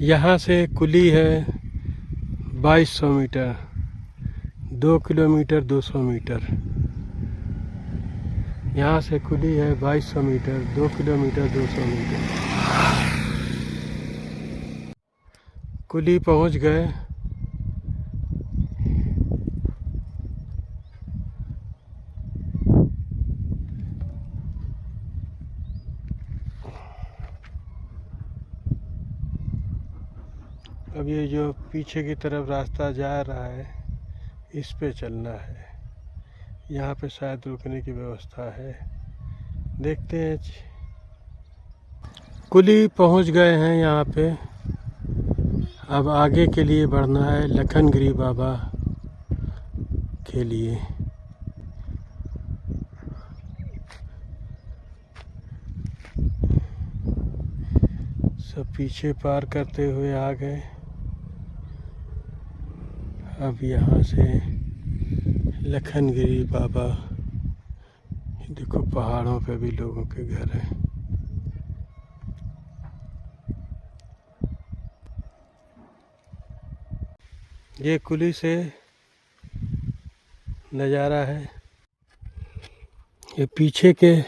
यहाँ से कुली है 2200 मीटर, 2 किलोमीटर 200 मीटर। यहाँ से कुली है 2200 मीटर, 2 किलोमीटर 200 मीटर। कुली पहुँच गए। अब ये जो पीछे की तरफ रास्ता जा रहा है इस पे चलना है। यहाँ पे शायद रुकने की व्यवस्था है, देखते हैं। कुली पहुँच गए हैं यहाँ पे। अब आगे के लिए बढ़ना है लखनगिरी बाबा के लिए। सब पीछे पार करते हुए आ गए। अब यहाँ से लखनगिरी बाबा, देखो पहाड़ों पे भी लोगों के घर हैं। ये कुली से नज़ारा है। ये पीछे के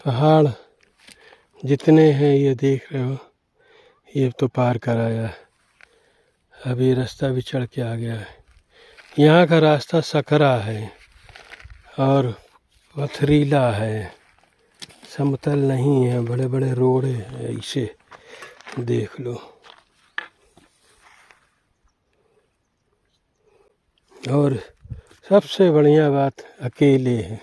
पहाड़ जितने हैं ये देख रहे हो, ये तो पार कराया। अब ये रास्ता भी चढ़ के आ गया है। यहाँ का रास्ता सकरा है और पथरीला है, समतल नहीं है, बड़े बड़े रोड हैं। इसे देख लो। और सबसे बढ़िया बात, अकेले हैं।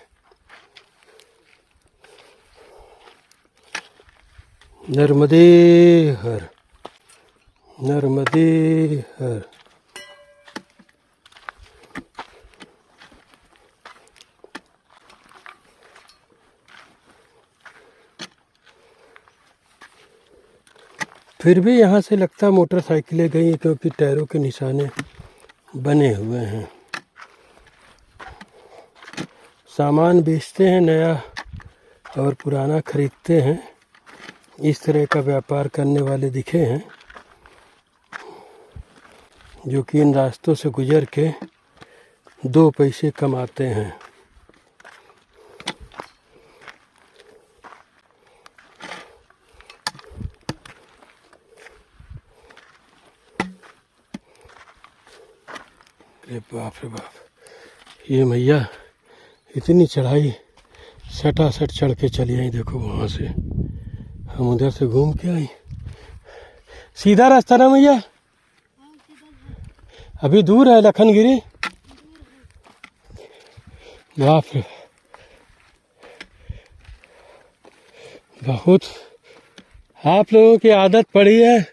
नर्मदे हर, नर्मदे हर। फिर भी यहाँ से लगता मोटरसाइकिलें गई, क्योंकि टायरों के निशाने बने हुए हैं। सामान बेचते हैं, नया और पुराना खरीदते हैं। इस तरह का व्यापार करने वाले दिखे हैं जो कि इन रास्तों से गुजर के 2 पैसे कमाते हैं। अरे बाप रे बाप, ये मैया इतनी चढ़ाई सटासट चढ़ के चली आई। देखो वहाँ से हम उधर से घूम के आई। सीधा रास्ता ना मैया? अभी दूर है लखनगिरी? बाप रे, बहुत आप लोगों की आदत पड़ी है।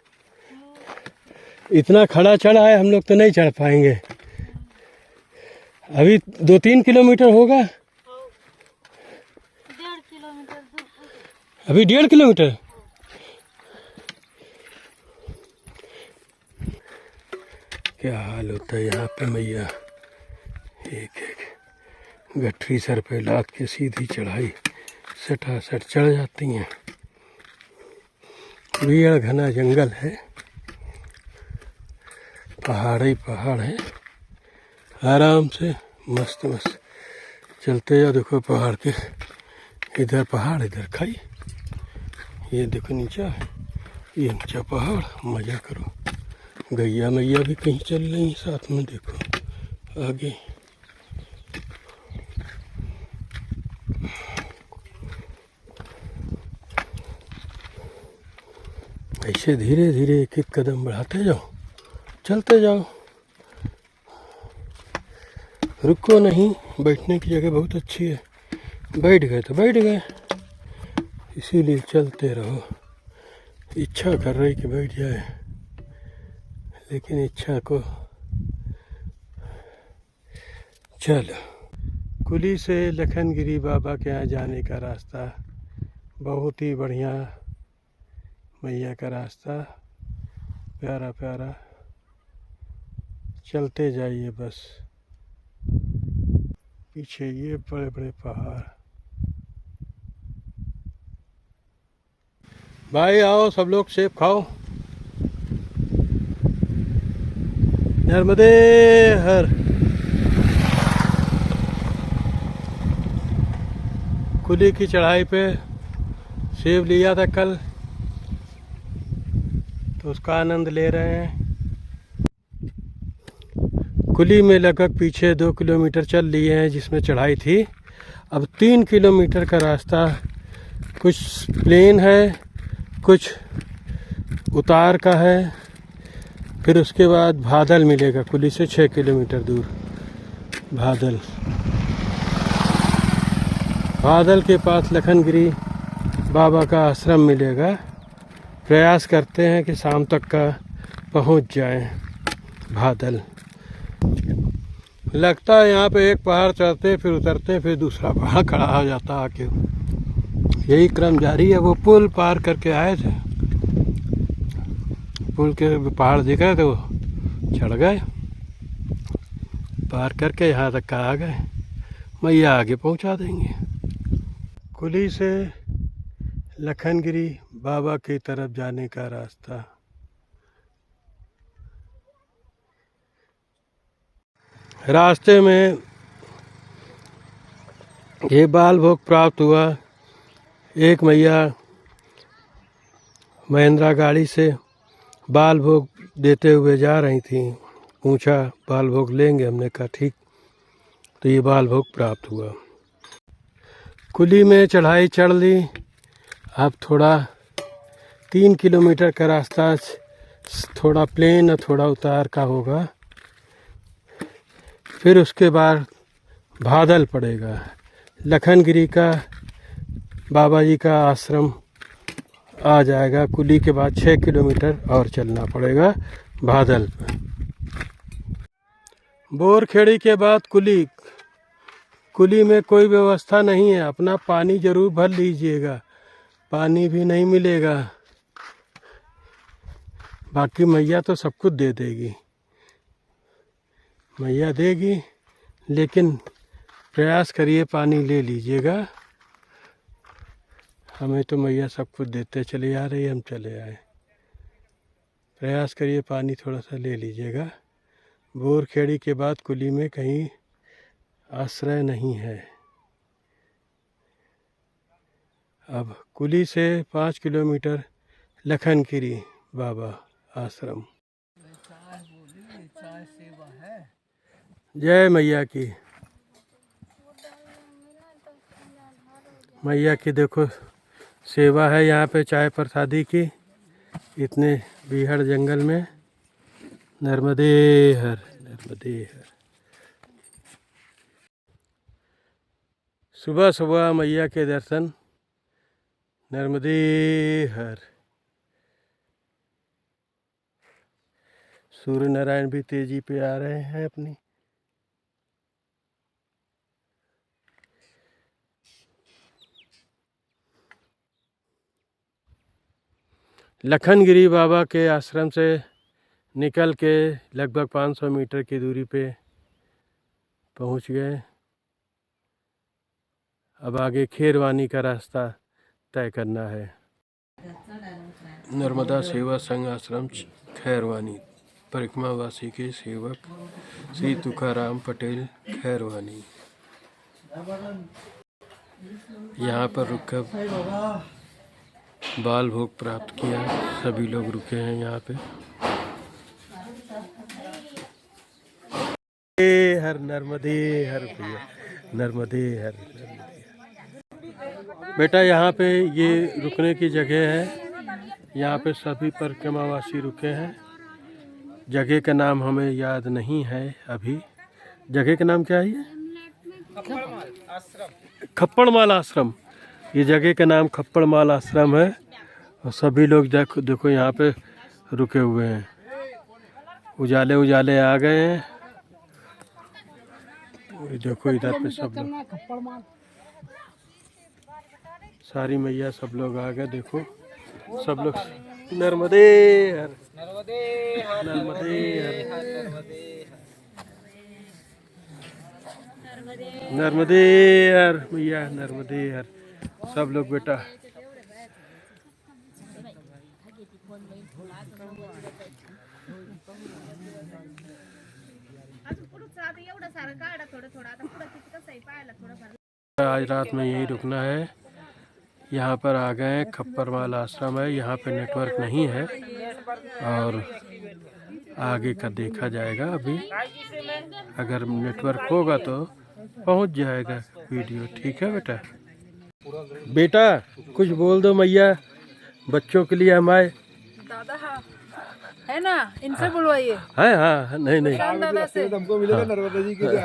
इतना खड़ा चढ़ा है, हम लोग तो नहीं चढ़ पाएंगे। अभी 2-3 किलोमीटर होगा। 1.5 किलोमीटर। अभी 1.5 किलोमीटर। क्या हाल होता है यहाँ पे मैया। एक एक गठरी सर पे लाद के सीधी चढ़ाई सटासट चढ़ जाती हैं। भीड़ घना जंगल है, पहाड़ ही पहाड़ है। आराम से मस्त मस्त चलते जाओ। देखो पहाड़ के, इधर पहाड़ इधर खाई। ये देखो नीचा, ये नीचा पहाड़। मज़ा करो। गैया मैया भी कहीं चल रही साथ में, देखो आगे। ऐसे धीरे धीरे एक एक कदम बढ़ाते जाओ, चलते जाओ, रुको नहीं। बैठने की जगह बहुत अच्छी है, बैठ गए तो बैठ गए, इसीलिए चलते रहो। इच्छा कर रही कि बैठ जाए, लेकिन इच्छा को चलो। कुली से लखनगिरी बाबा के यहाँ जाने का रास्ता बहुत ही बढ़िया, मैया का रास्ता, प्यारा प्यारा। चलते जाइए बस। पीछे ये बड़े बड़े पहाड़। भाई आओ, सब लोग सेब खाओ। नर्मदे हर। कुली की चढ़ाई पे सेब लिया था कल, तो उसका आनंद ले रहे हैं। कुली में लगभग पीछे 2 किलोमीटर चल लिए हैं जिसमें चढ़ाई थी। अब 3 किलोमीटर का रास्ता कुछ प्लेन है, कुछ उतार का है। फिर उसके बाद भादल मिलेगा, कुली से 6 किलोमीटर दूर भादल। भादल के पास लखनगिरी बाबा का आश्रम मिलेगा। प्रयास करते हैं कि शाम तक का पहुंच जाएं भादल। लगता है यहाँ पे एक पहाड़ चढ़ते फिर उतरते फिर दूसरा पहाड़ खड़ा हो जाता आके। यही क्रम जारी है। वो पुल पार करके आए थे, पुल के पहाड़ दिख रहे थे, वो चढ़ गए, पार करके यहाँ तक का आ गए। मैया आगे पहुँचा देंगे। कुली से लखनगिरी बाबा की तरफ जाने का रास्ता। रास्ते में ये बाल भोग प्राप्त हुआ। एक मैया महिंद्रा गाड़ी से बाल भोग देते हुए जा रही थी। पूछा बाल भोग लेंगे, हमने कहा ठीक। तो ये बाल भोग प्राप्त हुआ। कुली में चढ़ाई चढ़ ली। अब थोड़ा 3 किलोमीटर का रास्ता थोड़ा प्लेन और थोड़ा उतार का होगा। फिर उसके बाद भादल पड़ेगा। लखनगिरी का बाबा जी का आश्रम आ जाएगा। कुली के बाद 6 किलोमीटर और चलना पड़ेगा भादल पर। बोरखेड़ी के बाद कुली। कुली में कोई व्यवस्था नहीं है, अपना पानी जरूर भर लीजिएगा, पानी भी नहीं मिलेगा। बाकी मैया तो सब कुछ दे देगी, मैया देगी, लेकिन प्रयास करिए पानी ले लीजिएगा। हमें तो मैया सब कुछ देते चले आ रही है, हम चले आए। प्रयास करिए पानी थोड़ा सा ले लीजिएगा। बोरखेड़ी के बाद कुली में कहीं आश्रय नहीं है। अब कुली से 5 किलोमीटर लखनगिरी बाबा आश्रम। जय मैया की। मैया की देखो सेवा है यहाँ पे चाय प्रसादी की, इतने बीहड़ जंगल में। नर्मदे हर, नर्मदे हर। सुबह सुबह मैया के दर्शन। नर्मदे हर। सूर्य नारायण भी तेजी पे आ रहे हैं अपनी। लखनगिरी बाबा के आश्रम से निकल के लगभग 500 मीटर की दूरी पे पहुंच गए। अब आगे खेरवानी का रास्ता तय करना है। नर्मदा सेवा संघ आश्रम खैरवानी, परिक्रमावासी के सेवक श्री तुकाराम पटेल खैरवानी। यहाँ पर रुककर बाल भोग प्राप्त किया। सभी लोग रुके हैं यहाँ पे। हर नर्मदे हर भैया, नर्मदे हर, नर्मदे हर। बेटा यहाँ पे ये रुकने की जगह है, यहाँ पे सभी परिक्रमावासी रुके हैं। जगह का नाम हमें याद नहीं है अभी। जगह का नाम क्या है? ये खप्पड़माल आश्रम। ये जगह का नाम खप्पड़माल आश्रम है। और सभी लोग देखो यहाँ पे रुके हुए हैं। उजाले उजाले आ गए हैं। देखो इधर पे सब लोग, सारी मैया सब लोग आ गए। देखो सब लोग। नर्मदे हर, नर्मदे हर, नर्मदे हर, नर्मदे हर मैया, नर्मदे हर। सब लोग बेटा आज रात में यही रुकना है। यहाँ पर आ गए, खप्परवाल आश्रम है, यहाँ पे नेटवर्क नहीं है और आगे का देखा जाएगा। अभी अगर नेटवर्क होगा तो पहुँच जाएगा वीडियो। ठीक है बेटा? बेटा कुछ बोल दो मैया बच्चों के लिए हमारे दादा है ना, इनसे बुलवाइए। है हाँ, नहीं दादा से हमको मिलेगा नर्मदा जी के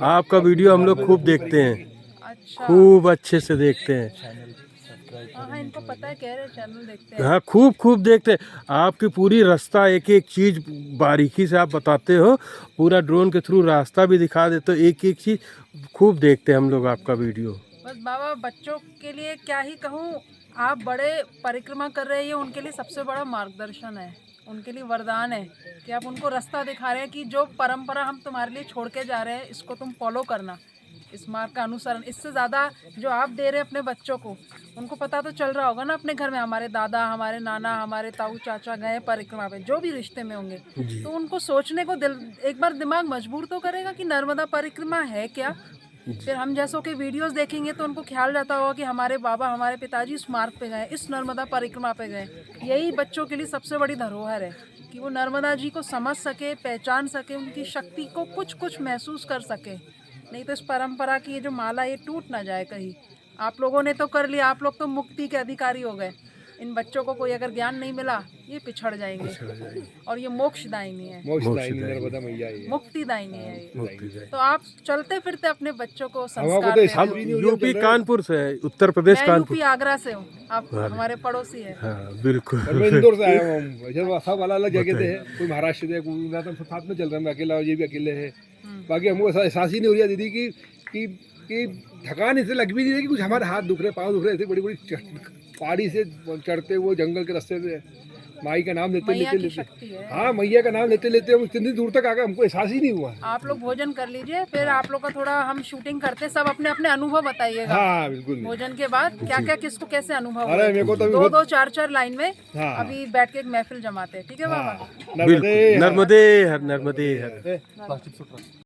आपका वीडियो हम लोग खूब देखते हैं, अच्छा। खूब अच्छे से देखते हैं। हाँ इनको पता है, कह रहे चैनल देखते हैं। हाँ खूब देखते हैं। आपकी पूरी रास्ता एक एक चीज़ बारीकी से आप बताते हो, पूरा ड्रोन के थ्रू रास्ता भी दिखा देते हो, एक एक चीज़ खूब देखते हैं हम लोग आपका वीडियो। बस बाबा बच्चों के लिए क्या ही कहूँ, आप बड़े परिक्रमा कर रहे हैं, उनके लिए सबसे बड़ा मार्गदर्शन है, उनके लिए वरदान है कि आप उनको रास्ता दिखा रहे हैं कि जो परंपरा हम तुम्हारे लिए छोड़ के जा रहे हैं इसको तुम फॉलो करना, इस मार्ग का अनुसरण। इससे ज़्यादा जो आप दे रहे हैं अपने बच्चों को, उनको पता तो चल रहा होगा ना अपने घर में हमारे दादा, हमारे नाना, हमारे ताऊ चाचा गए परिक्रमा पे, जो भी रिश्ते में होंगे, तो उनको सोचने को एक बार दिमाग मजबूर तो करेगा कि नर्मदा परिक्रमा है क्या। फिर हम जैसों के वीडियोस देखेंगे तो उनको ख्याल रहता होगा कि हमारे बाबा, हमारे पिताजी इस मार्ग पे गए, इस नर्मदा परिक्रमा पे गए। यही बच्चों के लिए सबसे बड़ी धरोहर है कि वो नर्मदा जी को समझ सके, पहचान सके, उनकी शक्ति को कुछ महसूस कर सके। नहीं तो इस परंपरा की ये जो माला ये टूट ना जाए कहीं। आप लोगों ने तो कर लिया, आप लोग तो मुक्ति के अधिकारी हो गए। इन बच्चों को कोई अगर ज्ञान नहीं मिला ये पिछड़ जाएंगे और ये मोक्षदायिनी है, नर्मदा मैया है, मुक्तिदायिनी है ये। तो आप चलते फिरते अपने बच्चों को हमको संस्कार तो दें। हम यूपी कानपुर से है, उत्तर प्रदेश मैं कानपुर। यूपी आगरा से हूँ, आप हमारे पड़ोसी हैं। हाँ बिल्कुल। मैं इंदौर से आया हूँ। जब सब अलग अलग जगह से है, कोई महाराष्ट्र से, कोई गुजरात, सब साथ में चल रहे हैं। मैं अकेला, ये भी अकेले है। बाकी हमको ऐसा एहसास ही नहीं हो रहा दीदी कि थकान इससे लग भी नहीं रही कि कुछ हमारे हाथ दुख रहे, पाँव दुख रहे, ऐसे बड़ी पहाड़ी से चढ़ते हुए जंगल के रास्ते से माई का नाम लेते मैया की लेते शक्ति है। हाँ मैया का नाम लेते लेते हम इतनी दूर तक आ गए, हमको एहसास ही नहीं हुआ। आप लोग भोजन कर लीजिए, फिर आप लोग का थोड़ा हम शूटिंग करते, सब अपने अपने अनुभव बताइएगा। हाँ बिल्कुल। भोजन के बाद क्या क्या किसको कैसे अनुभव अरे मेरे को तो अभी दो चार लाइन में हाँ। अभी बैठ के एक महफिल जमाते हैं। ठीक है बाबा? नर्मदे नर्मदे हर, नर्मदे हर।